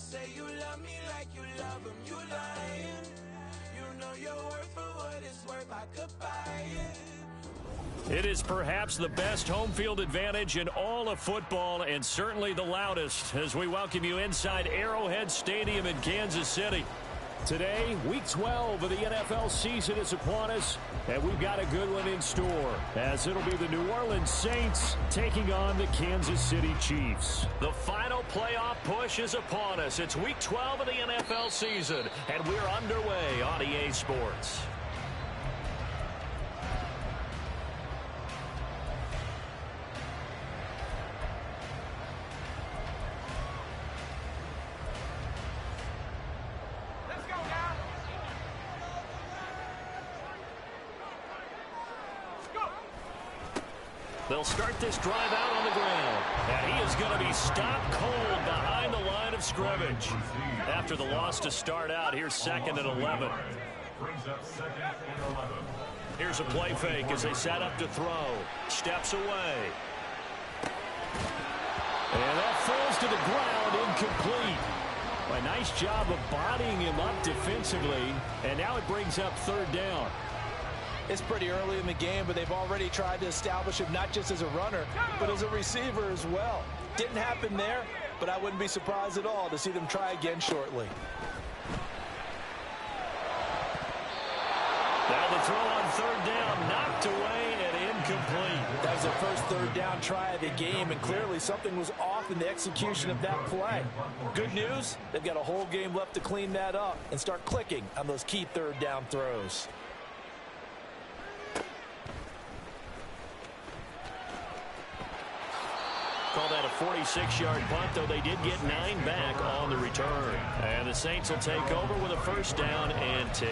say you love me like you love him, you lying. You know your worth for what it's worth, I could buy it. It is perhaps the best home field advantage in all of football, and certainly the loudest, as we welcome you inside Arrowhead Stadium in Kansas City. Today, Week 12 of the NFL season is upon us, and we've got a good one in store, as it'll be the New Orleans Saints taking on the Kansas City Chiefs. The final playoff push is upon us. It's Week 12 of the NFL season, and we're underway on EA Sports. They'll start this drive out on the ground. And he is going to be stopped cold behind the line of scrimmage. After the loss to start out, here's 2nd and 11. Here's a play fake as they set up to throw. Steps away. And that falls to the ground, incomplete. A nice job of bodying him up defensively. And now it brings up 3rd down. It's pretty early in the game, but they've already tried to establish him not just as a runner, but as a receiver as well. Didn't happen there, but I wouldn't be surprised at all to see them try again shortly. Now the throw on 3rd down, knocked away and incomplete. That was the first 3rd down try of the game, and clearly something was off in the execution of that play. Good news, they've got a whole game left to clean that up and start clicking on those key 3rd down throws. Call that a 46-yard punt, though they did get 9 back on the return. And the Saints will take over with a 1st down and 10.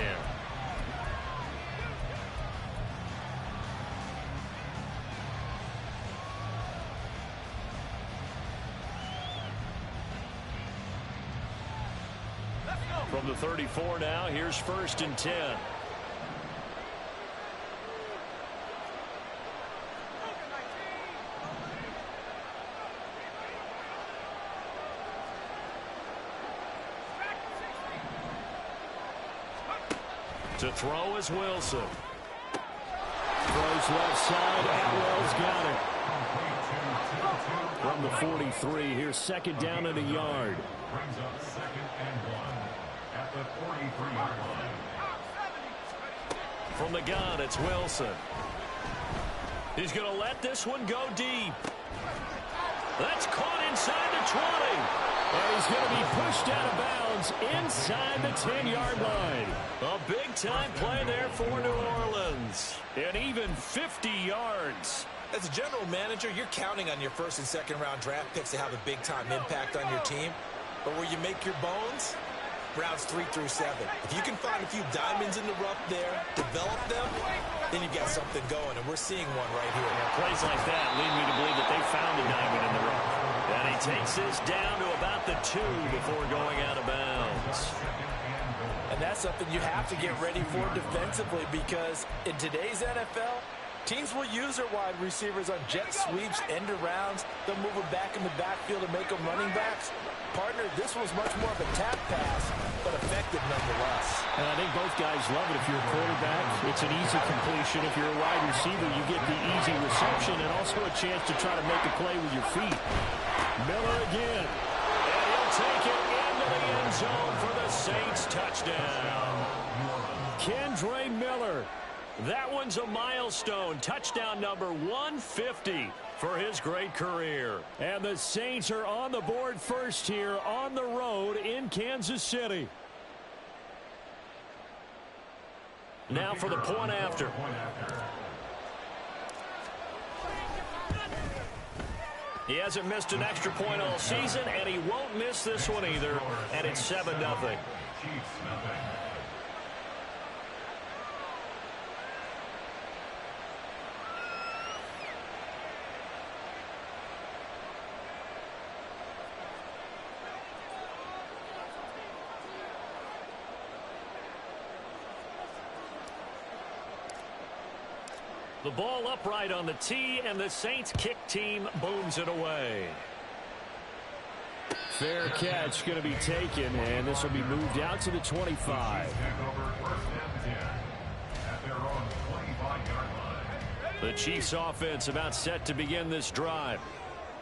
From the 34 now, here's 1st and 10. To throw is Wilson. Throws left side. Atwell's got it. From the 43, here's 2nd down and a yard. Brings up 2nd and 1 at the 43-yard line. From the gun, it's Wilson. He's going to let this one go deep. That's caught inside the 20. And he's going to be pushed out of bounds inside the 10-yard line. A big-time play there for New Orleans. And even 50 yards. As a general manager, you're counting on your 1st and 2nd round draft picks to have a big-time impact on your team. But where you make your bones, rounds 3 through 7. If you can find a few diamonds in the rough there, develop them, then you've got something going, and we're seeing one right here. Yeah, plays like that lead me to believe that they found a diamond in the rough. And he takes this down to about the 2 before going out of bounds. And that's something you have to get ready for defensively, because in today's NFL, teams will use their wide receivers on jet sweeps, end arounds. They'll move them back in the backfield and make them running backs. Partner, this was much more of a tap pass, but effective nonetheless. And I think both guys love it. If you're a quarterback, it's an easy completion. If you're a wide receiver, you get the easy reception and also a chance to try to make a play with your feet. Miller again. And he'll take it into the end zone for the Saints touchdown. Kendre Miller. That one's a milestone. Touchdown number 150 for his great career. And the Saints are on the board first here on the road in Kansas City. Now for the point after. He hasn't missed an extra point all season, and he won't miss this one either. And it's 7-0. The ball upright on the tee, and the Saints kick team booms it away. Fair catch going to be taken, and this will be moved out to the 25. The Chiefs offense about set to begin this drive.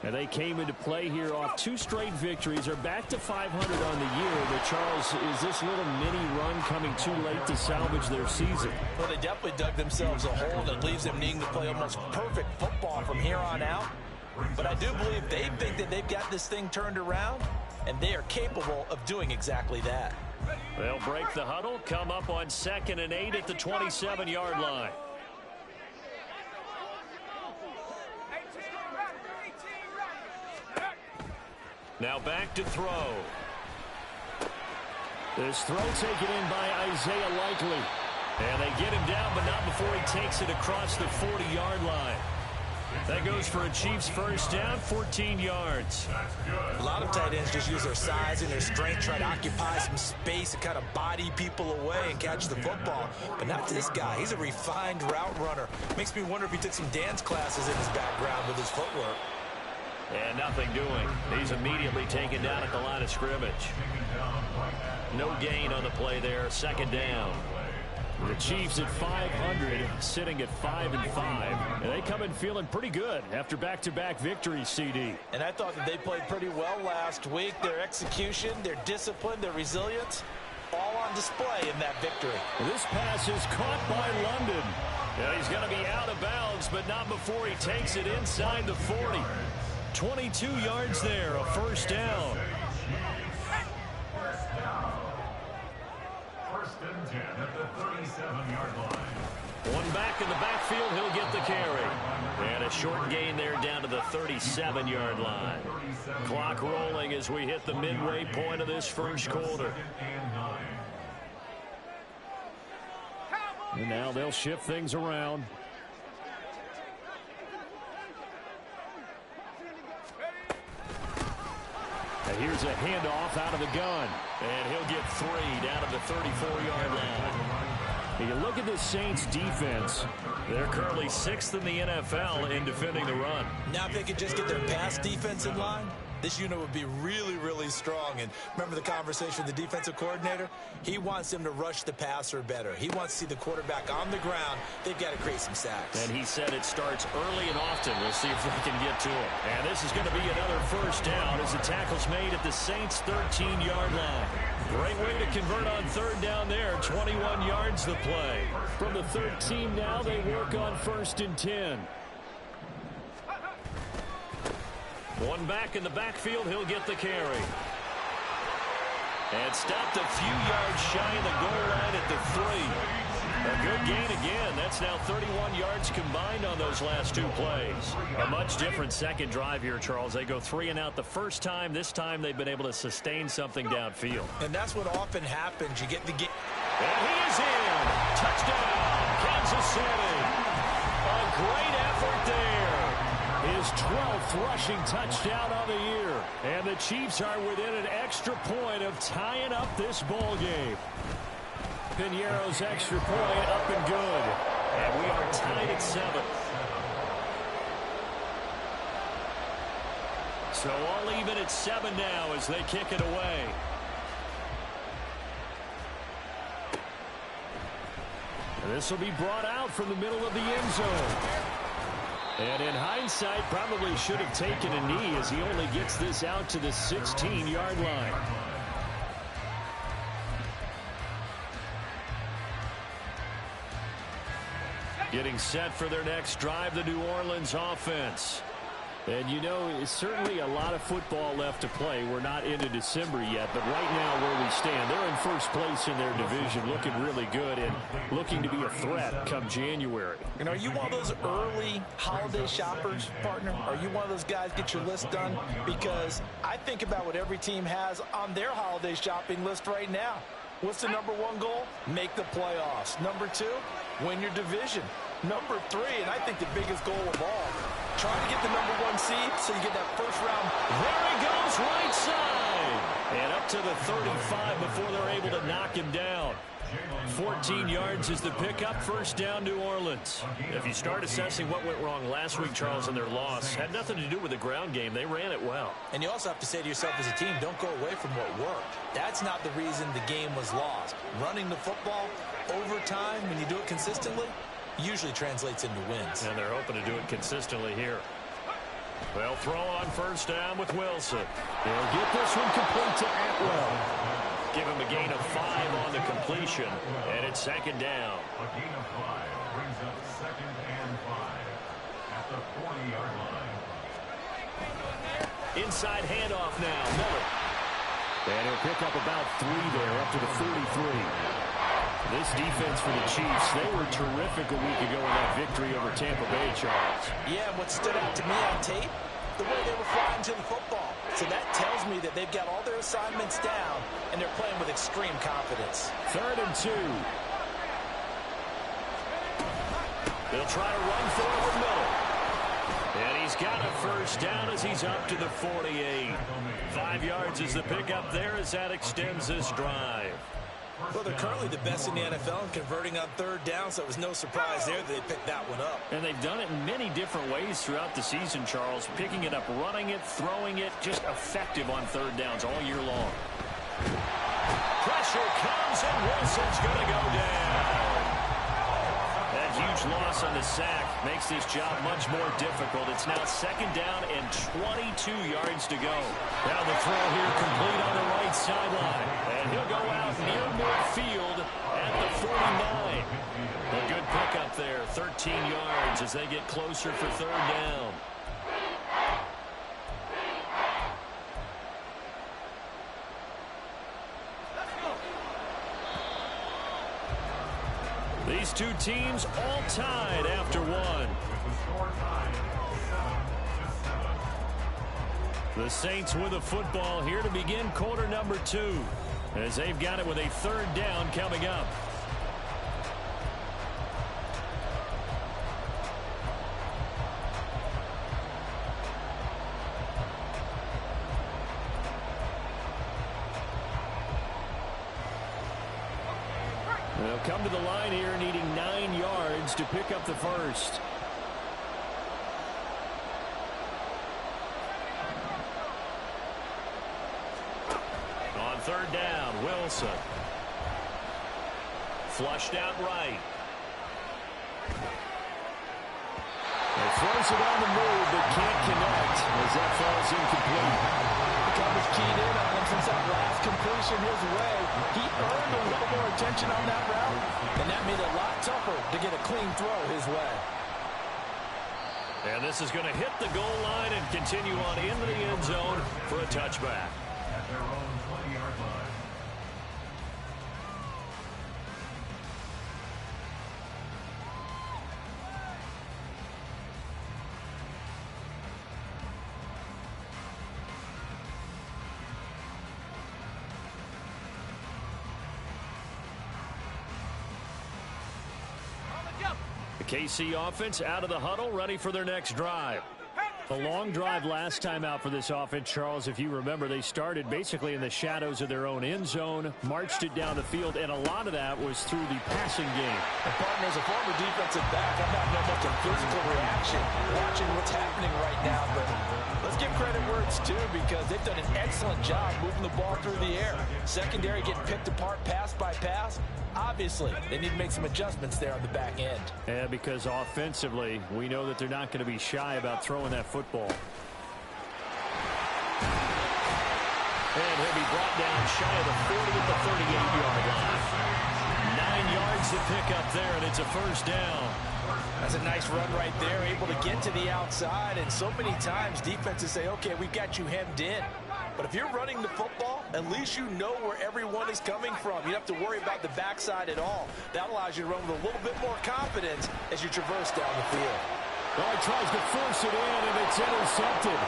And they came into play here off 2 straight victories. Are back to 500 on the year. But, Charles, is this little mini run coming too late to salvage their season? Well, they definitely dug themselves a hole that leaves them needing to play almost perfect football from here on out. But I do believe they think that they've got this thing turned around, and they are capable of doing exactly that. They'll break the huddle, come up on 2nd and 8 at the 27-yard line. Now back to throw. This throw taken in by Isaiah Likely. And they get him down, but not before he takes it across the 40-yard line. That goes for a Chiefs first down, 14 yards. A lot of tight ends just use their size and their strength, try to occupy some space and kind of body people away and catch the football. But not this guy. He's a refined route runner. Makes me wonder if he took some dance classes in his background with his footwork. And nothing doing. He's immediately taken down at the line of scrimmage. No gain on the play there. 2nd down. The Chiefs at 500, sitting at 5-5. And they come in feeling pretty good after back-to-back victories, CD. And I thought that they played pretty well last week. Their execution, their discipline, their resilience, all on display in that victory. This pass is caught by London. And he's going to be out of bounds, but not before he takes it inside the 40. 22 yards there, a first down. First and 10 at the 37-yard line. One back in the backfield, he'll get the carry. And a short gain there down to the 37-yard line. Clock rolling as we hit the midway point of this first quarter. And now they'll shift things around. And here's a handoff out of the gun. And he'll get 3 down to the 34-yard line. You look at the Saints defense. They're currently 6th in the NFL in defending the run. Now if they could just get their pass defense in line, this unit would be really, really strong. And remember the conversation with the defensive coordinator? He wants them to rush the passer better. He wants to see the quarterback on the ground. They've got to create some sacks. And he said it starts early and often. We'll see if they can get to him. And this is going to be another first down as the tackle's made at the Saints' 13-yard line. Great way to convert on 3rd down there. 21 yards the play. From the 13 now, they work on 1st and 10. One back in the backfield, he'll get the carry. And stopped a few yards shy of the goal line at the 3. A good gain again. That's now 31 yards combined on those last 2 plays. A much different second drive here, Charles. They go 3 and out the first time. This time they've been able to sustain something downfield. And that's what often happens. You get the game. And he is in. Touchdown, Kansas City. A great effort there. His 12th rushing touchdown on the year. And the Chiefs are within an extra point of tying up this ball game. Piñeiro's extra point up and good. And we are tied at 7. So all even at 7 now as they kick it away. And this will be brought out from the middle of the end zone. And in hindsight, probably should have taken a knee as he only gets this out to the 16-yard line. Getting set for their next drive, the New Orleans offense. And, you know, it's certainly a lot of football left to play. We're not into December yet, but right now where we stand, they're in first place in their division, looking really good and looking to be a threat come January. And are you one of those early holiday shoppers, partner? Are you one of those guys get your list done? Because I think about what every team has on their holiday shopping list right now. What's the number 1 goal? Make the playoffs. Number 2, win your division. Number 3, and I think the biggest goal of all, trying to get the number 1 seed so you get that first round. There he goes, right side. And up to the 35 before they're able to knock him down. 14 yards is the pickup. First down, New Orleans. If you start assessing what went wrong last week, Charles, in their loss, had nothing to do with the ground game. They ran it well. And you also have to say to yourself as a team, don't go away from what worked. That's not the reason the game was lost. Running the football over time, when you do it consistently, usually translates into wins. And they're hoping to do it consistently here. They'll throw on first down with Wilson. They'll get this one complete to Atwell. Give him a gain of 5 on the completion, and it's second down. A gain of 5 brings up 2nd and 5 at the 40-yard line. Inside handoff now, Miller. And he'll pick up about 3 there, up to the 43. This defense for the Chiefs, they were terrific a week ago in that victory over Tampa Bay, Charles. Yeah, what stood out to me on tape, the way they were flying to the football. So that tells me that they've got all their assignments down, and they're playing with extreme confidence. 3rd and 2. They'll try to run for it with Miller. And he's got a first down as he's up to the 48. 5 yards is the pickup there as that extends this drive. Well, they're currently the best in the NFL in converting on 3rd down, so it was no surprise there that they picked that one up. And they've done it in many different ways throughout the season, Charles. Picking it up, running it, throwing it, just effective on 3rd downs all year long. Pressure comes, and Wilson's going to go down. That huge loss on the sack makes this job much more difficult. It's now 2nd down and 22 yards to go. Now the throw here complete on the right sideline. And he'll go out near midfield at the 49. A good pickup there, 13 yards as they get closer for 3rd down. These two teams all tied after one. The Saints with a football here to begin quarter number 2. As they've got it with a 3rd down coming up. They'll come to the line here needing 9 yards to pick up the first. On 3rd down, Wilson. Flushed out right. He throws it on the move, but can't connect as that falls incomplete. The coverage keyed in on him since that last completion his way. He earned a little more attention on that route, and that made it a lot tougher to get a clean throw his way. And this is going to hit the goal line and continue on into the end zone for a touchback. At their own 20-yard line. The KC offense out of the huddle, ready for their next drive. A long drive last time out for this offense, Charles. If you remember, they started basically in the shadows of their own end zone, marched it down the field, and a lot of that was through the passing game. And partner, as a former defensive back, I'm not know much of physical reaction watching what's happening right now, but let's give credit where it's due because they've done an excellent job moving the ball through the air. Secondary getting picked apart pass by pass. Obviously, they need to make some adjustments there on the back end. Yeah, because offensively, we know that they're not going to be shy about throwing that football. And he'll be brought down shy of the 40 at the 38-yard line. 9 yards to pick up there, and it's a first down. That's a nice run right there, able to get to the outside. And so many times defenses say, okay, we've got you hemmed in. But if you're running the football, at least you know where everyone is coming from. You don't have to worry about the backside at all. That allows you to run with a little bit more confidence as you traverse down the field. Well, he tries to force it in, and it's intercepted.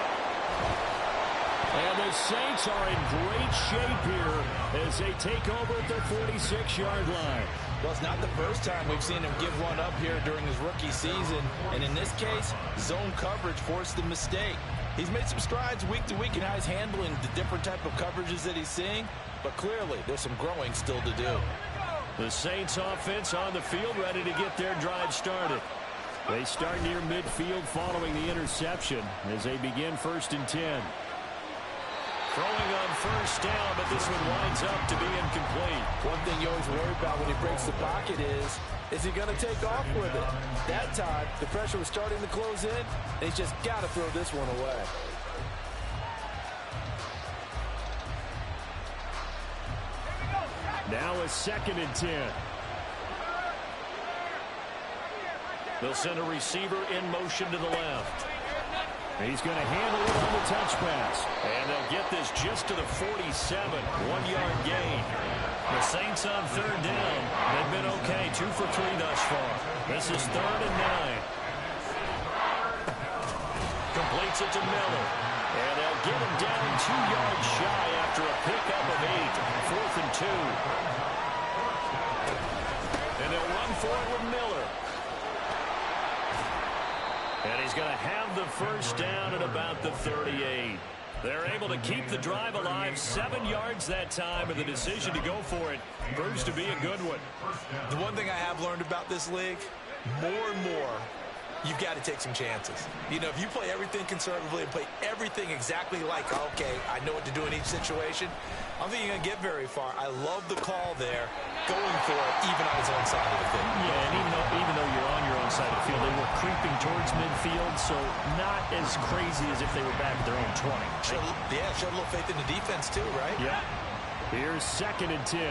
And the Saints are in great shape here as they take over at their 46-yard line. Well, it's not the first time we've seen him give one up here during his rookie season. And in this case, zone coverage forced the mistake. He's made some strides week to week in how he's handling the different type of coverages that he's seeing, but clearly there's some growing still to do. The Saints offense on the field, ready to get their drive started. They start near midfield following the interception as they begin 1st and 10. Throwing on 1st down, but this one winds up to be incomplete. One thing you always worry about when he breaks the pocket is he going to take off with it? That time, the pressure was starting to close in, and he's just got to throw this one away. Now a 2nd and 10. They'll send a receiver in motion to the left. He's going to handle it on the touch pass. And they'll get this just to the 47. 1-yard gain. The Saints on 3rd down. They've been okay. 2 for 3 thus far. This is 3rd and 9. Completes it to Miller. And they'll get him down 2 yards shy after a pickup of 8. 4th and 2. And they'll run for it with Miller. And he's going to have the 1st down at about the 38. They're able to keep the drive alive. 7 yards that time, and the decision to go for it proves to be a good one. The one thing I have learned about this league, more and more, you've got to take some chances. You know, if you play everything conservatively and play everything exactly like, okay, I know what to do in each situation, I don't think you're going to get very far. I love the call there, going for it, even on his own side of the field. Yeah, and even though you're on your own side of the field, they were creeping towards midfield, so not as crazy as if they were back at their own 20. Showed a little faith in the defense too, right? Yeah. Here's 2nd and 10.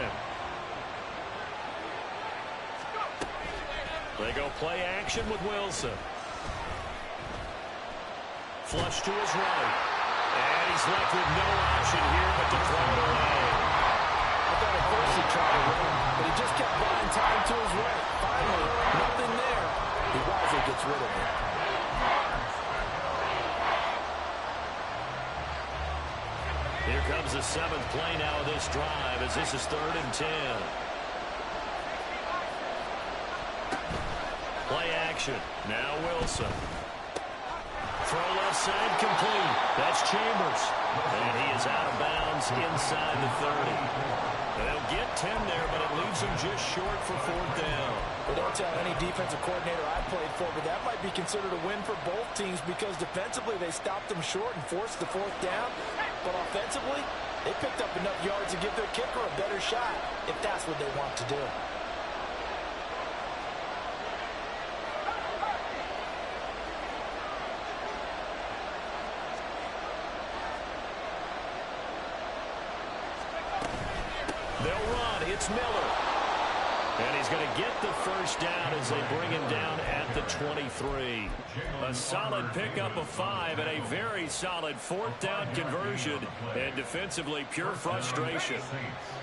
They go play action with Wilson. Flush to his right. And he's left with no option here but to throw it away. I thought at first he tried to run, but he just kept buying time to his right. Finally, nothing there. He wisely gets rid of it. Here comes the 7th play now of this drive as this is 3rd and 10. Play action. Now Wilson. Throw left side complete. That's Chambers. And he is out of bounds inside the 30. They'll get 10 there, but it leaves him just short for 4th down. Well, don't tell any defensive coordinator I played for, but that might be considered a win for both teams because defensively they stopped them short and forced the 4th down. But offensively, they picked up enough yards to give their kicker a better shot if that's what they want to do. They'll run. It's Miller. And he's going to get the 1st down as they bring him down at the 23. A solid pickup of 5 and a very solid 4th down conversion. And defensively, pure frustration.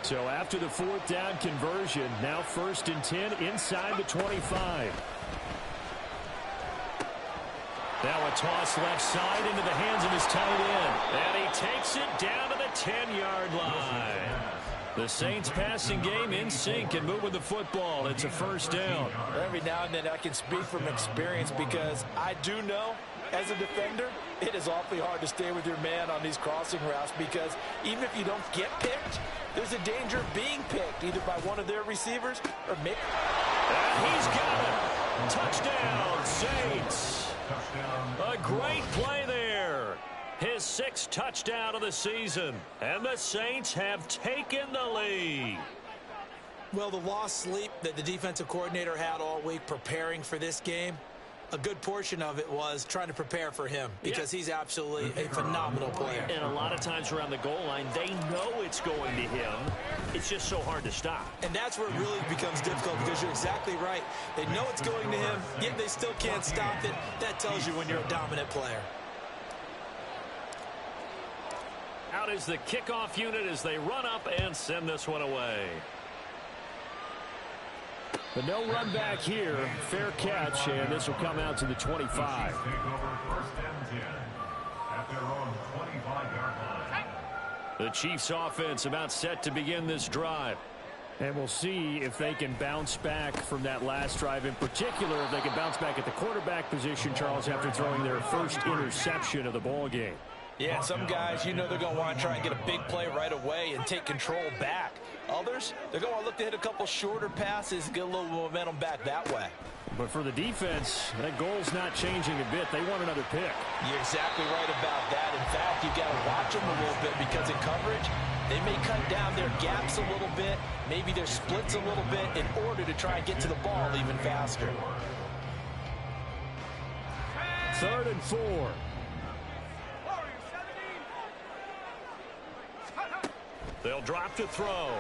So after the 4th down conversion, now 1st and 10 inside the 25. Now a toss left side into the hands of his tight end. And he takes it down to the 10-yard line. The Saints passing game in sync and moving the football. It's a 1st down. Every now and then I can speak from experience because I do know as a defender it is awfully hard to stay with your man on these crossing routes because even if you don't get picked, there's a danger of being picked either by one of their receivers or maybe. And he's got it. Touchdown, Saints. A great play there. His 6th touchdown of the season. And the Saints have taken the lead. Well, the lost sleep that the defensive coordinator had all week preparing for this game, a good portion of it was trying to prepare for him because he's absolutely a phenomenal player. And a lot of times around the goal line, they know it's going to him. It's just so hard to stop. And that's where it really becomes difficult because you're exactly right. They know it's going to him, yet they still can't stop it. That tells you when you're a dominant player. Out is the kickoff unit as they run up and send this one away. But no run back here. Fair catch, and this will come out to the 25. Take over 1st and 10 at their own 25-yard line. The Chiefs offense about set to begin this drive. And we'll see if they can bounce back from that last drive. In particular, if they can bounce back at the quarterback position, Charles, after throwing their first interception of the ball game. Yeah, some guys, you know they're going to want to try and get a big play right away and take control back. Others, they're going to want to look to hit a couple shorter passes and get a little momentum back that way. But for the defense, that goal's not changing a bit. They want another pick. You're exactly right about that. In fact, you've got to watch them a little bit because in coverage, they may cut down their gaps a little bit, maybe their splits a little bit in order to try and get to the ball even faster. 3rd and 4. They'll drop to throw.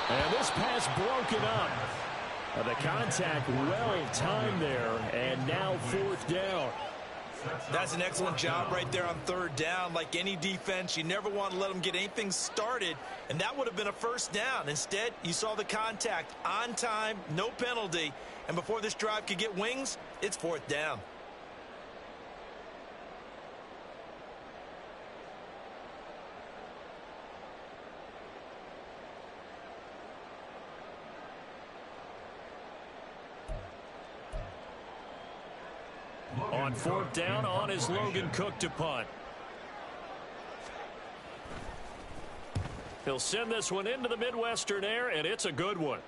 And this pass broken up. The contact well timed there, and now 4th down. That's an excellent job right there on 3rd down. Like any defense, you never want to let them get anything started, and that would have been a 1st down. Instead, you saw the contact on time, no penalty, and before this drive could get wings, it's 4th down. On 4th down, on is Logan Cook to punt. He'll send this one into the Midwestern air, and it's a good one.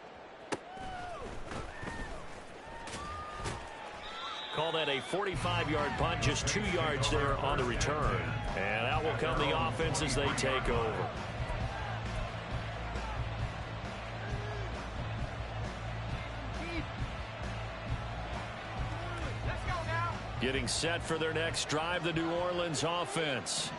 Call that a 45-yard punt, just 2 yards there on the return. And out will come the offense as they take over. Getting set for their next drive, the New Orleans offense.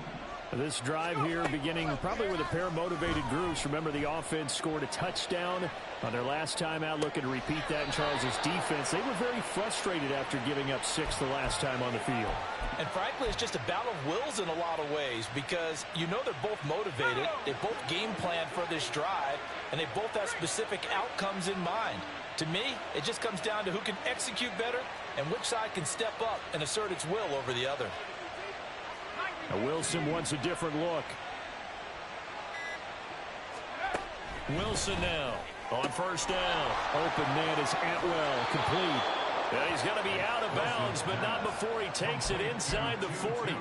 This drive here beginning probably with a pair of motivated groups. Remember, the offense scored a touchdown on their last time out, looking to repeat that in Charles's defense. They were very frustrated after giving up 6 the last time on the field. And frankly, it's just a battle of wills in a lot of ways because you know they're both motivated. They both game plan for this drive, and they both have specific outcomes in mind. To me, it just comes down to who can execute better and which side can step up and assert its will over the other. Now Wilson wants a different look. Wilson now on 1st down. Open man is Atwell, complete. Yeah, he's going to be out of bounds, but not before he takes it inside the 40.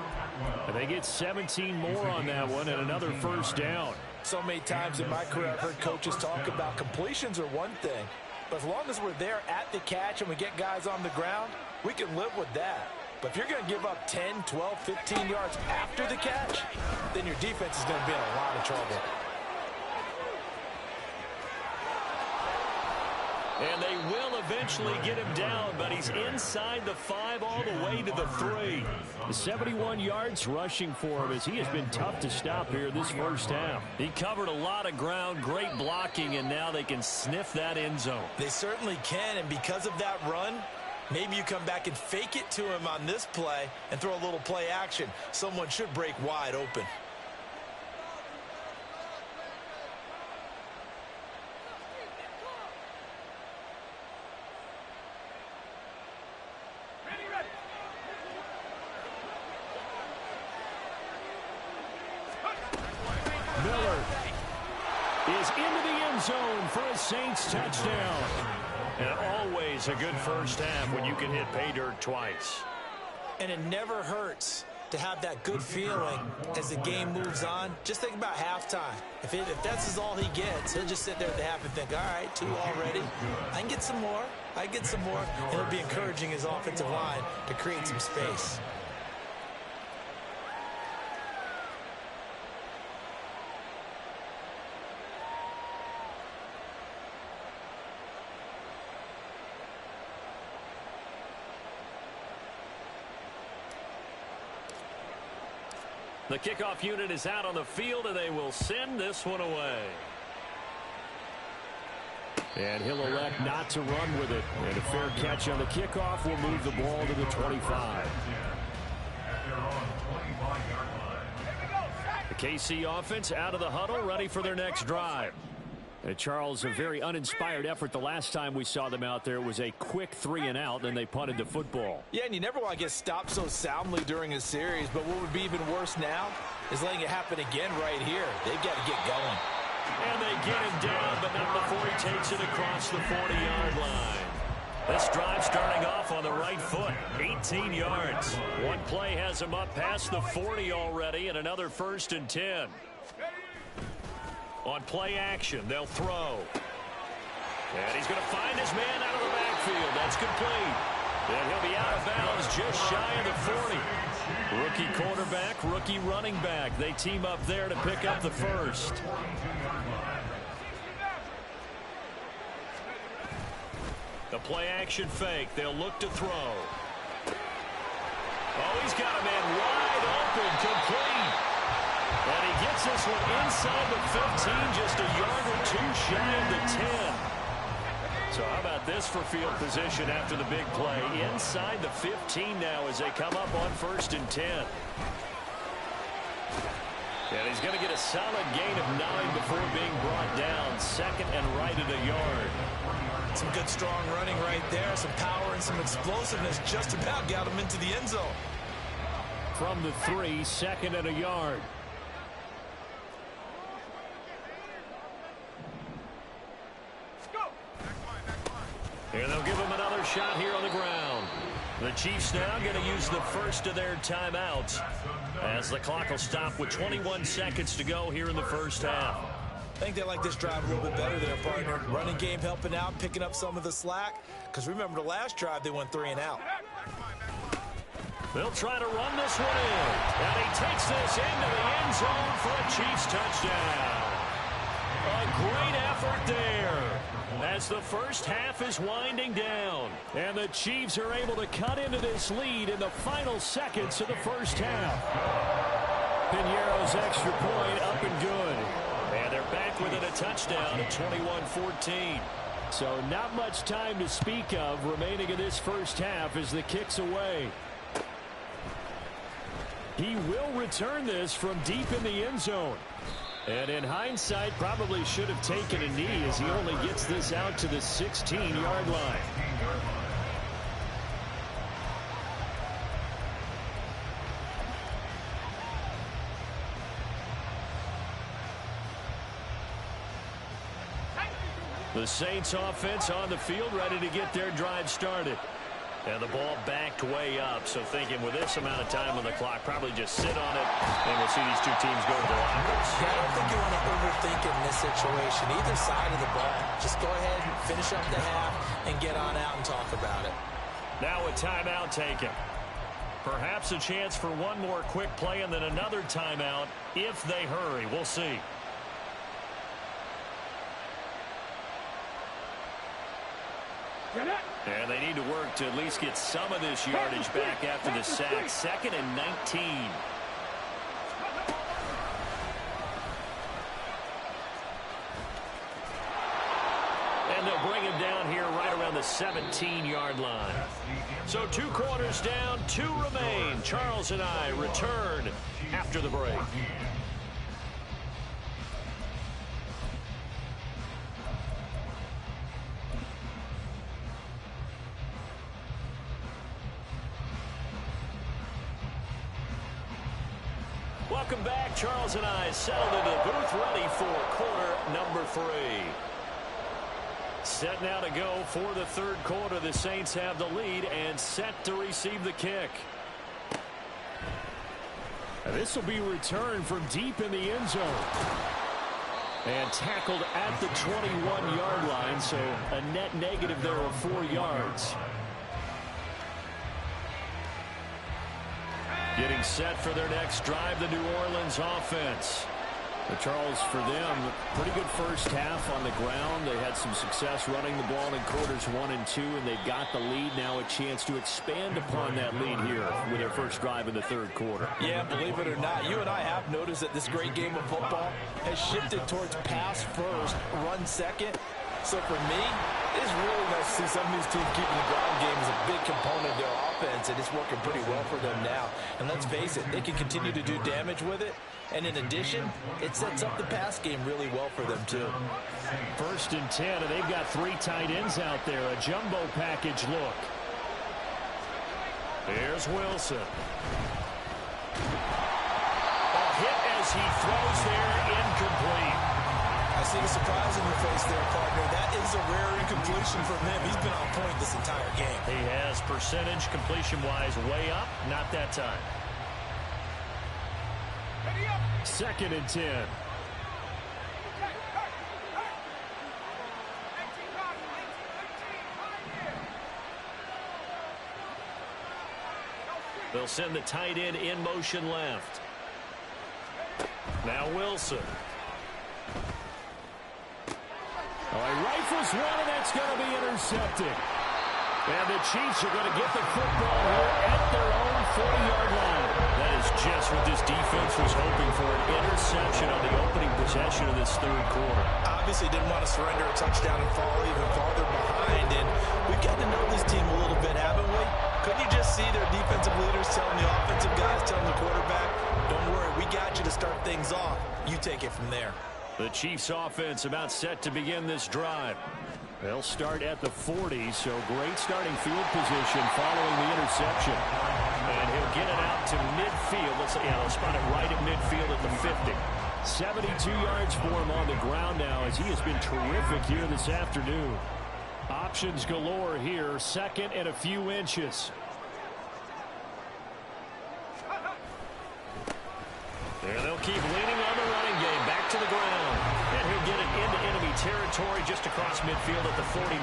And they get 17 more on that one and another 1st down. So many times in my career I've heard coaches talk about completions are one thing. But as long as we're there at the catch and we get guys on the ground, we can live with that. But if you're going to give up 10, 12, 15 yards after the catch, then your defense is going to be in a lot of trouble. And they will eventually get him down, but he's inside the 5 all the way to the 3. 71 yards rushing for him as he has been tough to stop here this 1st half. He covered a lot of ground, great blocking, and now they can sniff that end zone. They certainly can, and because of that run, maybe you come back and fake it to him on this play and throw a little play action. Someone should break wide open. Miller is into the end zone for a Saints touchdown. And always a good 1st half when you can hit pay dirt twice. And it never hurts to have that good feeling as the game moves on. Just think about halftime. If that's all he gets, he'll just sit there at the half and think, all right, 2 already. I can get some more. I get some more. And it'll be encouraging his offensive line to create some space. The kickoff unit is out on the field, and they will send this one away. And he'll elect not to run with it. And a fair catch on the kickoff will move the ball to the 25. The KC offense out of the huddle, ready for their next drive. And Charles, a very uninspired effort the last time we saw them out there. It was a quick 3 and out, and they punted the football. Yeah, and you never want to get stopped so soundly during a series, but what would be even worse now is letting it happen again right here. They've got to get going. And they get him down, but not before he takes it across the 40-yard line. This drive starting off on the right foot, 18 yards. One play has him up past the 40 already, and another 1st and 10. On play action, they'll throw. And he's going to find his man out of the backfield. That's complete. And he'll be out of bounds just shy of the 40. Rookie quarterback, rookie running back. They team up there to pick up the first. The play action fake. They'll look to throw. Oh, he's got a man wide open, complete. And he gets this one inside the 15, just a yard or two shy of the 10. So how about this for field position after the big play? Inside the 15 now as they come up on 1st and 10. And he's going to get a solid gain of 9 before being brought down. 2nd and right at a yard. Some good strong running right there. Some power and some explosiveness just about got him into the end zone. From the 3, 2nd and a yard. And they'll give him another shot here on the ground. The Chiefs now going to use the first of their timeouts as the clock will stop with 21 seconds to go here in the first half. I think they like this drive a little bit better there, partner. Running game helping out, picking up some of the slack. Because remember the last drive, they went 3 and out. They'll try to run this one in. And he takes this into the end zone for a Chiefs touchdown. A great effort there as the first half is winding down. And the Chiefs are able to cut into this lead in the final seconds of the first half. Pinheiro's extra point up and good. And they're back within a touchdown at 21-14. So not much time to speak of remaining in this first half as the kick's away. He will return this from deep in the end zone. And in hindsight, probably should have taken a knee as he only gets this out to the 16-yard line. The Saints offense on the field, ready to get their drive started. And the ball backed way up, so thinking with this amount of time on the clock, probably just sit on it, and we'll see these two teams go to the lockers. Yeah, I don't think you want to overthink it in this situation. Either side of the ball. Just go ahead and finish up the half and get on out and talk about it. Now a timeout taken. Perhaps a chance for one more quick play and then another timeout if they hurry. We'll see. And they need to work to at least get some of this yardage back after the sack. 2nd and 19. And they'll bring him down here right around the 17-yard line. So 2 quarters down, 2 remain. Charles and I return after the break. Welcome back. Charles and I settled into the booth, ready for quarter number 3. Set now to go for the 3rd quarter. The Saints have the lead and set to receive the kick. And this will be returned from deep in the end zone. And tackled at the 21-yard line, so a net negative there of 4 yards. Getting set for their next drive, the New Orleans offense. But Charles, for them, pretty good first half on the ground. They had some success running the ball in quarters 1 and 2, and they've got the lead. Now a chance to expand upon that lead here with their first drive in the 3rd quarter. Yeah, believe it or not, you and I have noticed that this great game of football has shifted towards pass first, run second. So for me, it's really nice to see some of these teams keeping the ground game as a big component of their offense, and it's working pretty well for them now. And let's face it, they can continue to do damage with it. And in addition, it sets up the pass game really well for them, too. 1st and 10, and they've got 3 tight ends out there. A jumbo package look. Here's Wilson. A hit as he throws there, incomplete. I place there, partner. That is a rare incompletion from him. He's been on point this entire game. He has percentage completion-wise way up. Not that time. 2nd and 10. They'll send the tight end in motion left. Now Wilson. Oh, he rifles one, and that's going to be intercepted. And the Chiefs are going to get the football here at their own 40-yard line. That is just what this defense was hoping for, an interception on the opening possession of this third quarter. Obviously didn't want to surrender a touchdown and fall even farther behind. And we've gotten to know this team a little bit, haven't we? Couldn't you just see their defensive leaders telling the offensive guys, telling the quarterback, don't worry, we got you to start things off. You take it from there. The Chiefs offense about set to begin this drive. They'll start at the 40, so great starting field position following the interception. And he'll get it out to midfield. They'll spot it right at midfield at the 50. 72 yards for him on the ground now as he has been terrific here this afternoon. Options galore here, 2nd and a few inches. And they'll keep leaning on the running game. Back to the ground. And he'll get it into enemy territory just across midfield at the 49.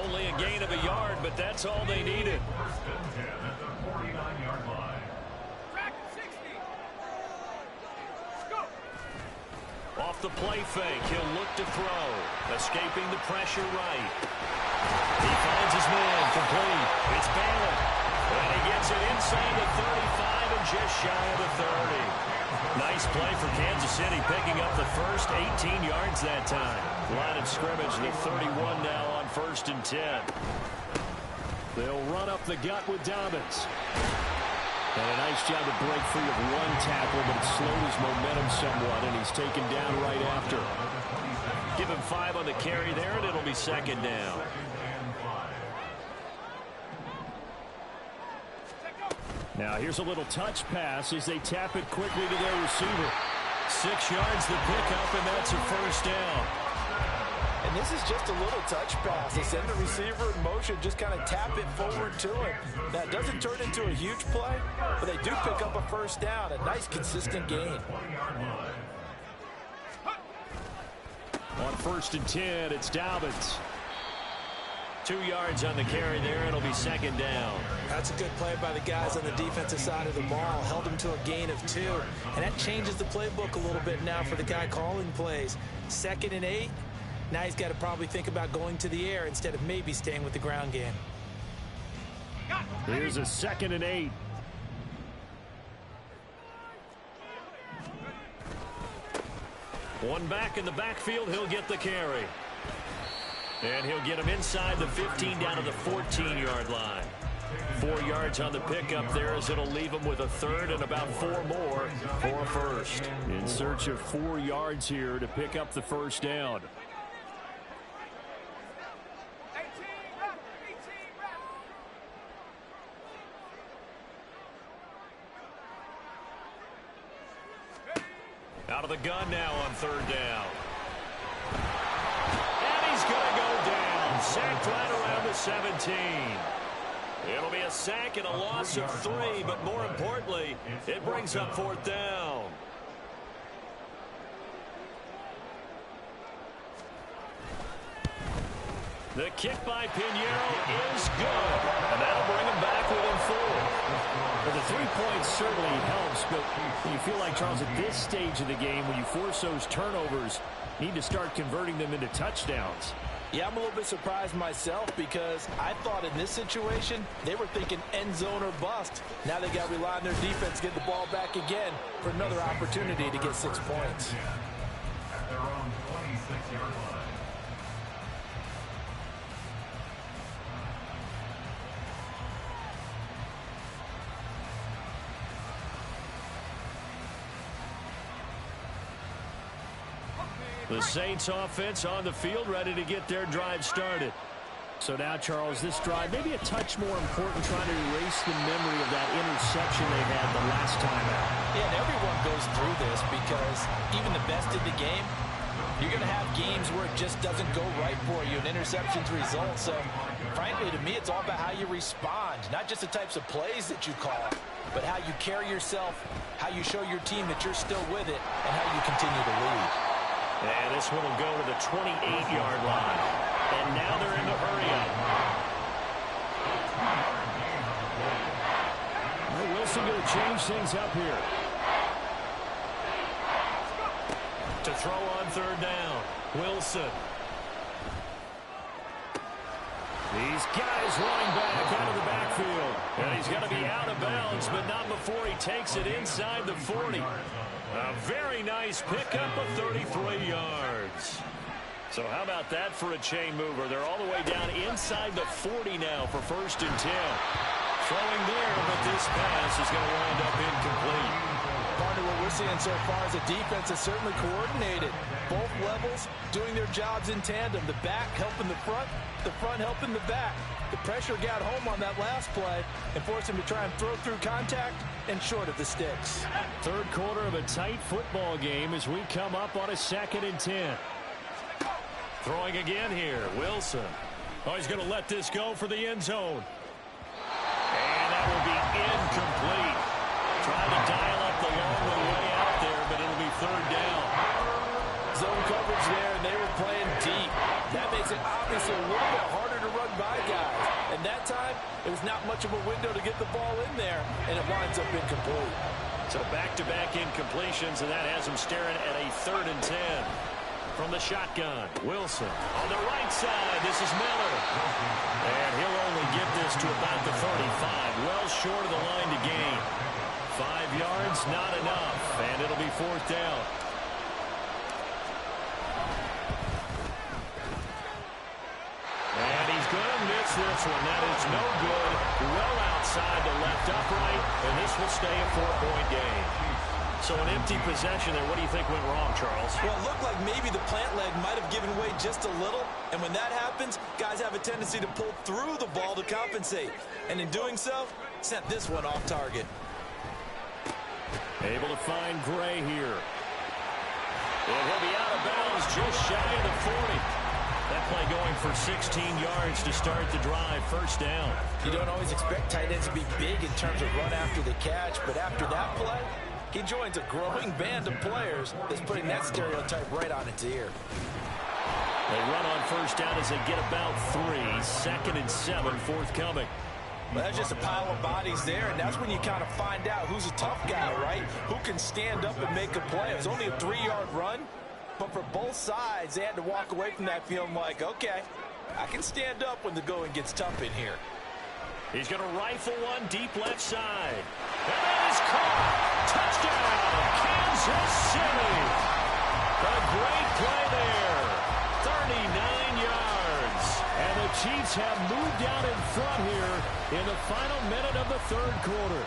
Only a gain of a yard, but that's all they needed. 1st and 10 at the 49-yard line. Off the play fake, he'll look to throw. Escaping the pressure right. He finds his man, complete. It's Bailey. And he gets it inside the 35 and just shy of the 30. Nice play for Kansas City, picking up the first 18 yards that time. Line of scrimmage, the 31 now on 1st and 10. They'll run up the gut with Dobbins. And a nice job to break free of one tackle, but it slowed his momentum somewhat, and he's taken down right after. Give him 5 on the carry there, and it'll be 2nd down. Now here's a little touch pass as they tap it quickly to their receiver. 6 yards the pickup, and that's a 1st down. And this is just a little touch pass. They send the receiver in motion, just kind of tap it forward to him. That doesn't turn into a huge play, but they do pick up a 1st down. A nice, consistent gain. On 1st and 10, it's Dobbins. 2 yards on the carry there. It'll be 2nd down. That's a good play by the guys on the defensive side of the ball. Held him to a gain of 2. And that changes the playbook a little bit now for the guy calling plays. 2nd and 8. Now he's got to probably think about going to the air instead of maybe staying with the ground game. Here's a 2nd and 8. One back in the backfield. He'll get the carry. And he'll get him inside the 15 down to the 14-yard line. 4 yards on the pickup there as it'll leave him with a 3rd and about 4 more for a 1st. In search of 4 yards here to pick up the 1st down. Out of the gun now on 3rd down. And he's going to go down. Sacked right around the 17. It'll be a sack and a loss of 3, but more importantly, it brings up 4th down. The kick by Pinheiro is good, and that'll bring him back within 4. Well, the 3 points certainly helps, but you feel like, Charles, at this stage of the game, when you force those turnovers, you need to start converting them into touchdowns. Yeah, I'm a little bit surprised myself because I thought in this situation, they were thinking end zone or bust. Now they got to rely on their defense to get the ball back again for another opportunity to get 6 points. At their own 26-yard line. The Saints offense on the field, ready to get their drive started. So now, Charles, this drive maybe a touch more important, trying to erase the memory of that interception they had the last time out. Yeah, and everyone goes through this because even the best in the game, You're going to have games where it just doesn't go right for you, and interceptions result. So, frankly, to me, it's all about how you respond, not just the types of plays that you call, but how you carry yourself, how you show your team that you're still with it, and how you continue to lead. And this one will go to the 28-yard line. And now they're in the hurry-up. Wilson going to change things up here. To throw on third down. Wilson. He's got his running back out of the backfield. And he's got to be out of bounds, but not before he takes it inside the 40. A very nice pickup of 33 yards. So how about that for a chain mover? They're all the way down inside the 40 now for 1st and 10. Throwing there, but this pass is going to wind up incomplete. Partner, what we're seeing so far is a defense that's certainly coordinated. Both levels doing their jobs in tandem. The back helping the front helping the back. The pressure got home on that last play and forced him to try and throw through contact and short of the sticks. Third quarter of a tight football game as we come up on a 2nd and 10. Throwing again here, Wilson. Oh, he's going to let this go for the end zone. And that will be incomplete. Trying to dial up the long way out there, but it'll be 3rd down. Zone coverage there, and they were playing deep. That makes it obviously a little bit harder to run by guys. And that time, it was not much of a window to get the ball in there, and it winds up incomplete. So back-to-back incompletions, and that has him staring at a 3rd and 10. From the shotgun, Wilson on the right side. This is Miller. And he'll only get this to about the 35. Well short of the line to gain. 5 yards, not enough. And it'll be 4th down. And he's going to miss this one. That is no good. Well outside the left upright. And this will stay a 4-point game. So an empty possession there. What do you think went wrong, Charles? Well, it looked like maybe the plant leg might have given way just a little. And when that happens, guys have a tendency to pull through the ball to compensate. And in doing so, sent this one off target. Able to find Gray here. And he'll be out of bounds just shy of the 40. That play going for 16 yards to start the drive. 1st down. You don't always expect tight ends to be big in terms of run after the catch. But after that play, he joins a growing band of players that's putting that stereotype right on its ear. They run on 1st down as they get about 3. 2nd and 7 forthcoming. Well, that's just a pile of bodies there, and that's when you kind of find out who's a tough guy, right? Who can stand up and make a play. It was only a 3-yard run, but for both sides, they had to walk away from that feeling like, okay, I can stand up when the going gets tough in here. He's going to rifle one deep left side. And that is caught. Touchdown, Kansas City. A great play there. 39 yards. And the Chiefs have moved out in front here in the final minute of the 3rd quarter.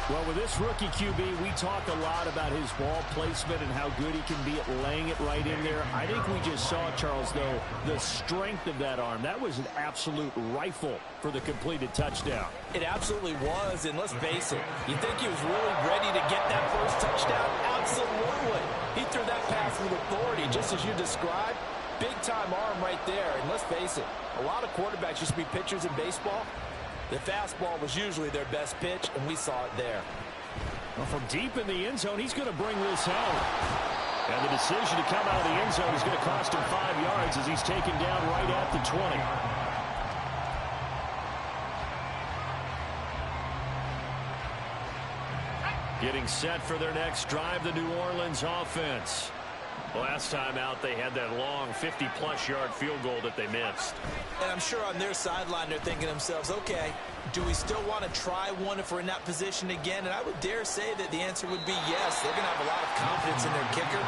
Well, with this rookie QB, we talk a lot about his ball placement and how good he can be at laying it right in there. I think we just saw, Charles, though, the strength of that arm. That was an absolute rifle for the completed touchdown. It absolutely was, and let's face it, you think he was really ready to get that first touchdown? Absolutely. He threw that pass with authority, just as you described. Big-time arm right there, and let's face it, a lot of quarterbacks used to be pitchers in baseball. The fastball was usually their best pitch, and we saw it there. Well, from deep in the end zone, he's going to bring this out. And the decision to come out of the end zone is going to cost him 5 yards as he's taken down right at the 20. Getting set for their next drive, the New Orleans offense. Last time out, they had that long 50-plus yard field goal that they missed. And I'm sure on their sideline, they're thinking to themselves, okay, do we still want to try one if we're in that position again? And I would dare say that the answer would be yes. They're going to have a lot of confidence in their kicker.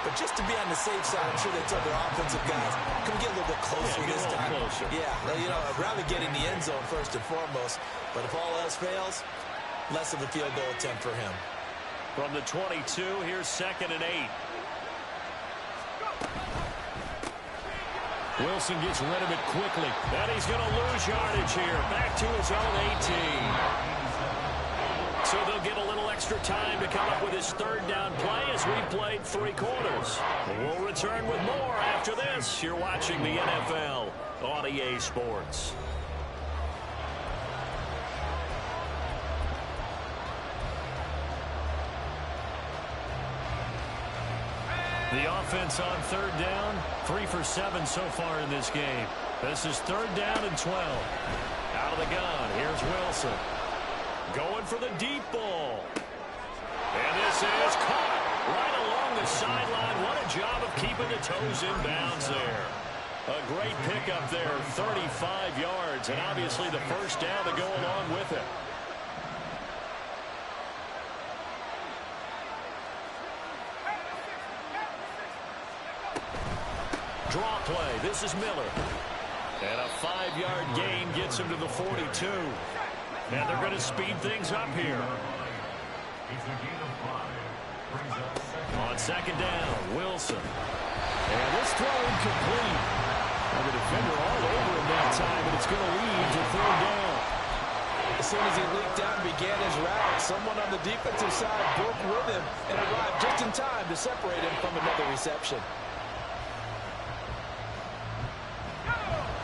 But just to be on the safe side, I'm sure they tell their offensive guys, can we get a little bit closer this time? Closer. Yeah, you know, I'd rather get in the end zone first and foremost. But if all else fails, less of a field goal attempt for him. From the 22, here's 2nd and 8. Wilson gets rid of it quickly. And he's going to lose yardage here. Back to his own 18. So they'll get a little extra time to come up with his third down play as we played 3 quarters. We'll return with more after this. You're watching the NFL on EA Sports. The offense on third down, 3 for 7 so far in this game. This is third down and 12. Out of the gun, here's Wilson. Going for the deep ball. And this is caught right along the sideline. What a job of keeping the toes in bounds there. A great pickup there, 35 yards, and obviously the first down to go along with it. Draw play. This is Miller. And a 5-yard gain gets him to the 42. And they're going to speed things up here. On second down, Wilson. And this throw incomplete. And the defender all over him that time, and it's going to lead to third down. As soon as he leaked out and began his route, someone on the defensive side broke with him and arrived just in time to separate him from another reception.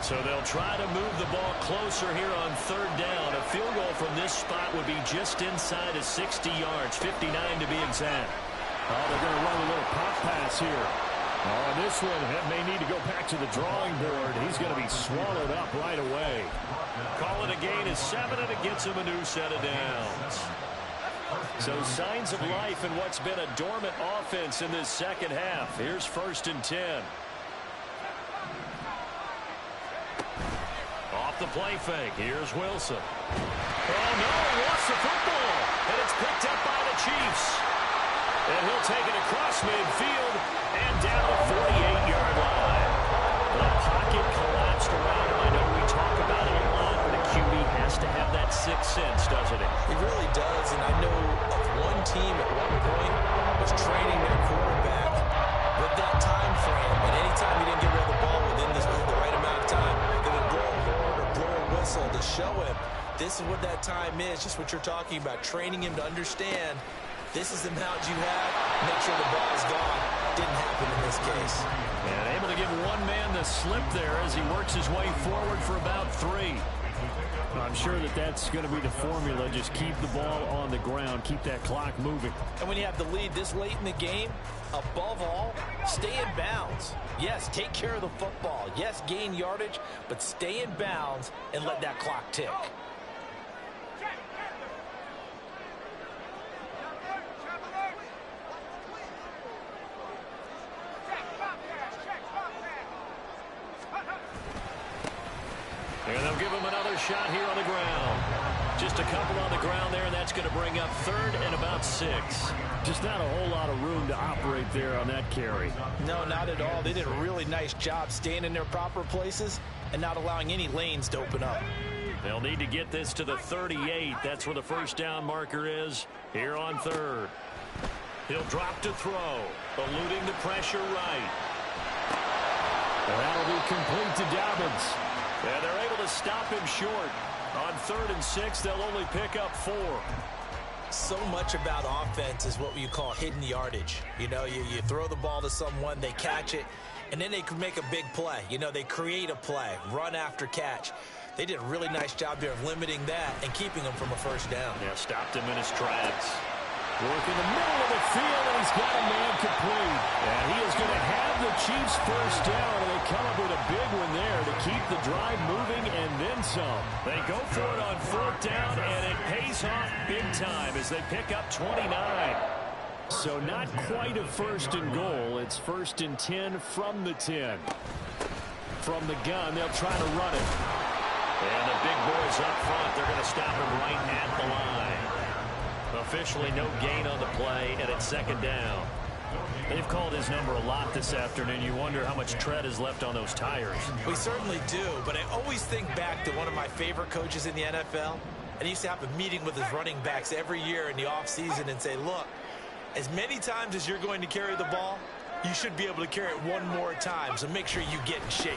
So they'll try to move the ball closer here on third down. A field goal from this spot would be just inside of 60 yards, 59 to be exact. Oh, they're going to run a little pop pass here. Oh, this one may need to go back to the drawing board. He's going to be swallowed up right away. Call it a gain of 7, and it gets him a new set of downs. So signs of life in what's been a dormant offense in this second half. Here's 1st and 10. Off the play fake. Here's Wilson. Oh, no, he lost the football. And it's picked up by the Chiefs. And he'll take it across midfield and down the 48-yard line. The pocket collapsed around him. I know we talk about it a lot, but a QB has to have that sixth sense, doesn't it? He really does, and I know of one team at one point was training their quarterback with that time frame, and anytime he didn't get rid of the ball within the right amount of time, they would blow a horn or blow a whistle to show him this is what that time is, just what you're talking about, training him to understand this is the amount you have, make sure the ball's gone. Didn't happen in this case. And able to give one man the slip there as he works his way forward for about 3. I'm sure that's going to be the formula. Just keep the ball on the ground. Keep that clock moving. And when you have the lead this late in the game, above all, stay in bounds. Yes, take care of the football. Yes, gain yardage, but stay in bounds and let that clock tick. And they'll give him another shot here on the ground. Just a couple on the ground there, and that's going to bring up 3rd and about 6. Just not a whole lot of room to operate there on that carry. No, not at all. They did a really nice job staying in their proper places and not allowing any lanes to open up. They'll need to get this to the 38. That's where the first down marker is here on 3rd. He'll drop to throw, eluding the pressure right. Well, that'll be complete to Dobbins. And they're able to stop him short. On 3rd and 6, they'll only pick up 4. So much about offense is what you call hidden yardage. You know, you throw the ball to someone, they catch it, and then they can make a big play. You know, they create a play, run after catch. They did a really nice job there of limiting that and keeping him from a first down. Yeah, stopped him in his tracks. Work in the middle of the field, and he's got a man complete. And he is going to have the Chiefs first down, and they come up with a big one there to keep the drive moving and then some. They go for it on 4th down, and it pays off big time as they pick up 29. So not quite a 1st and goal. It's 1st and 10 from the 10. From the gun, they'll try to run it. And the big boys up front, they're going to stop him right at the line. Officially no gain on the play, and it's 2nd down. They've called his number a lot this afternoon. You wonder how much tread is left on those tires. We certainly do, but I always think back to one of my favorite coaches in the NFL, and he used to have a meeting with his running backs every year in the offseason and say, look, as many times as you're going to carry the ball, you should be able to carry it one more time, so make sure you get in shape.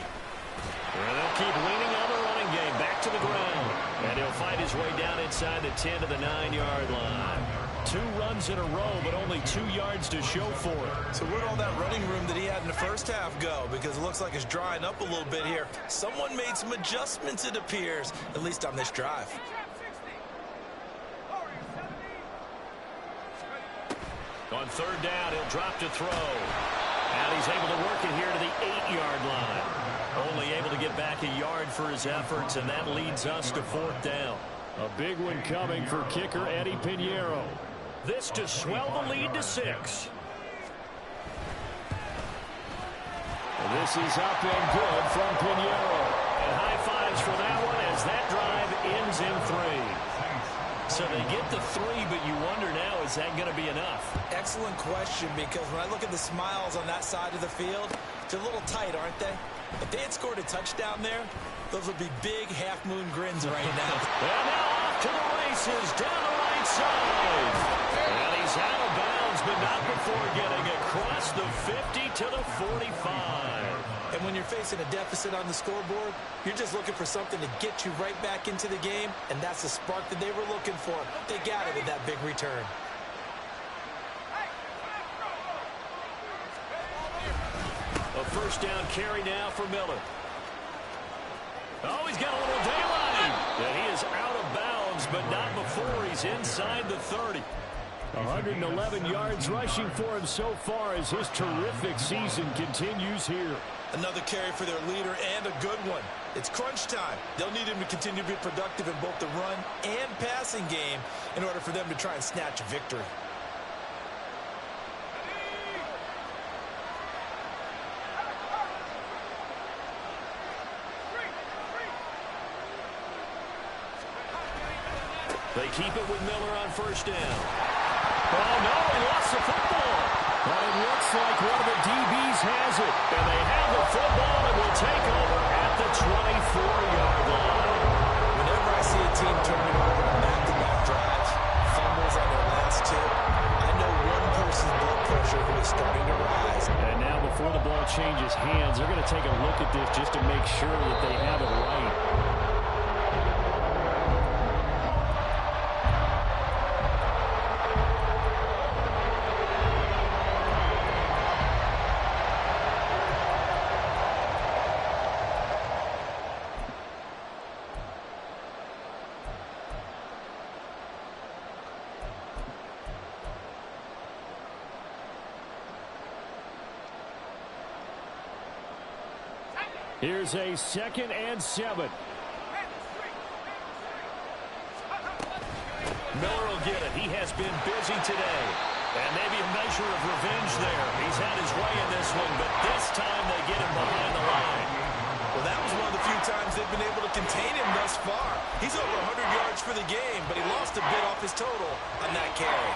And they'll keep leaning on the running game. Back to the ground. And he'll fight his way down inside the 10 to the 9-yard line. 2 runs in a row, but only 2 yards to show for it. So where'd all that running room that he had in the first half go? Because it looks like it's drying up a little bit here. Someone made some adjustments, it appears, at least on this drive. On 3rd down, he'll drop to throw. And he's able to work it here to the 8-yard line. Only able to get back a yard for his efforts, and that leads us to 4th down. A big one coming for kicker Eddie Pinheiro. This to swell the lead to 6. And this is up and good from Pinheiro. And high fives for that one as that drive ends in 3. So they get the 3, but you wonder now, is that going to be enough? Excellent question, because when I look at the smiles on that side of the field, they're a little tight, aren't they? If they had scored a touchdown there, those would be big half-moon grins right now. And now off to the races down the right side. And he's out of bounds, but not before getting across the 50 to the 45. And when you're facing a deficit on the scoreboard, you're just looking for something to get you right back into the game, and that's the spark that they were looking for. They got it with that big return. A 1st down carry now for Miller. Oh, he's got a little daylight. And he is out of bounds, but not before he's inside the 30. 111 yards rushing for him so far as his terrific season continues here. Another carry for their leader, and a good one. It's crunch time. They'll need him to continue to be productive in both the run and passing game in order for them to try and snatch a victory. They keep it with Miller on 1st down. Oh, no, he lost the football. But it looks like one of the DBs has it. And they have the football and will take over at the 24-yard line. Whenever I see a team turning over on back-to-back drives, fumbles on their last 2, I know one person's blood pressure who is starting to rise. And now before the ball changes hands, they're going to take a look at this just to make sure that they have it right. Here's a 2nd and 7. Miller will get it. He has been busy today. And maybe a measure of revenge there. He's had his way in this one, but this time they get him behind the line. Well, that was one of the few times they've been able to contain him thus far. He's over 100 yards for the game, but he lost a bit off his total on that carry.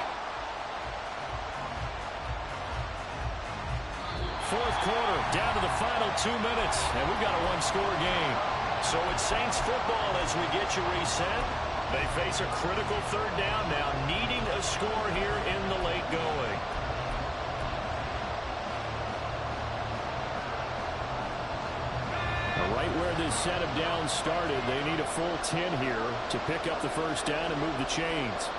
4th quarter, down to the final 2 minutes, and we've got a 1-score game. So it's Saints football as we get you reset. They face a critical 3rd down now, needing a score here in the late going. Right where this set of downs started, they need a full 10 here to pick up the 1st down and move the chains.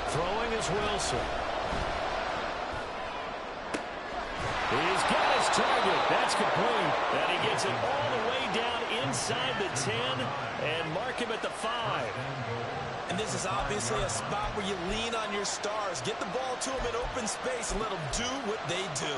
Throwing is Wilson. He's got his target. That's complete. And he gets it all the way down inside the 10 and mark him at the 5. And this is obviously a spot where you lean on your stars. Get the ball to them in open space and let them do what they do.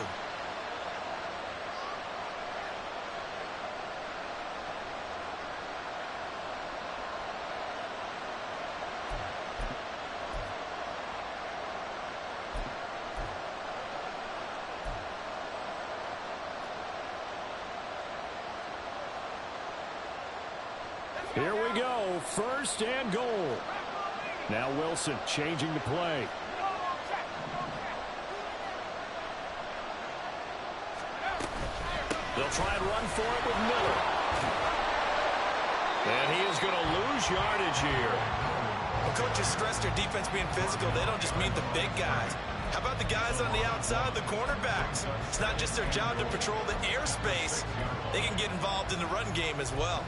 Here we go, 1st and goal. Now Wilson changing the play. They'll try and run for it with Miller. And he is going to lose yardage here. Well, coaches stress their defense being physical. They don't just mean the big guys. How about the guys on the outside, the cornerbacks? It's not just their job to patrol the airspace. They can get involved in the run game as well.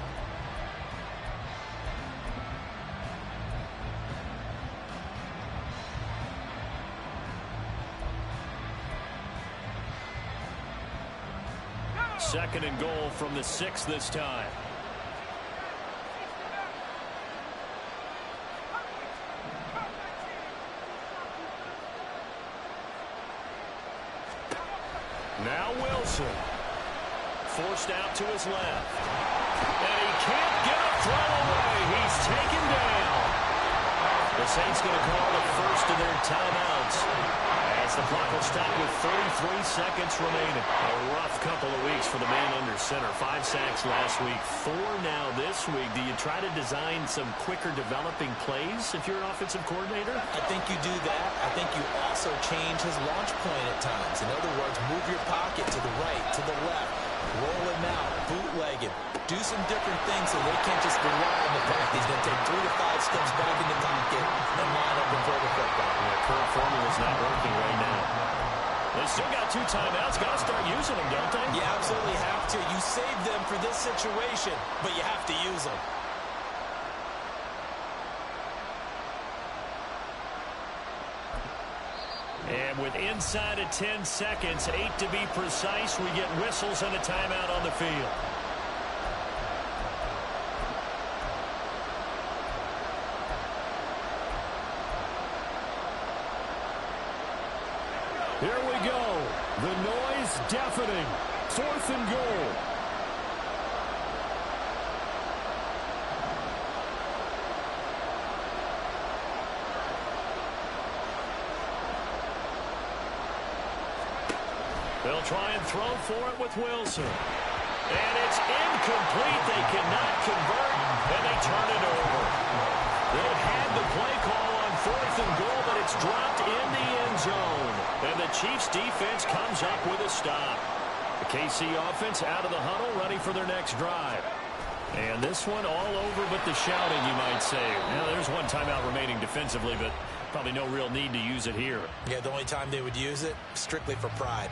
Second and goal from the 6 this time. Now Wilson. Forced out to his left. And he can't get a throw away. He's taken down. The Saints going to call the first of their timeouts, as the clock will stop with 33 seconds remaining. A rough couple of weeks for the man under center. 5 sacks last week, 4 now this week. Do you try to design some quicker developing plays if you're an offensive coordinator? I think you do that. I think you also change his launch point at times. In other words, move your pocket to the right, to the left, roll him out, bootleg him. Do some different things so they can't just rely on the fact he's going to take 3 to 5 steps back in the pocket and line up and throw the football. The current formula's not working right now. They still got 2 timeouts. Got to start using them, don't they? You absolutely have to. You save them for this situation, but you have to use them. And with inside of 10 seconds, 8 to be precise, we get whistles and a timeout on the field. Here we go. The noise deafening. 4th and goal. They'll try and throw for it with Wilson. And it's incomplete. They cannot convert, and they turn it over. They had the play call on 4th and goal, but it's dropped in the end zone. And the Chiefs defense comes up with a stop. The KC offense out of the huddle, ready for their next drive. And this one all over but the shouting, you might say. Now, there's 1 timeout remaining defensively, but probably no real need to use it here. Yeah, the only time they would use it, strictly for pride.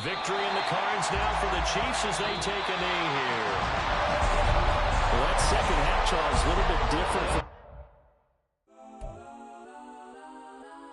Victory in the cards now for the Chiefs as they take a knee here. Well, that second half, Charles, is a little bit different from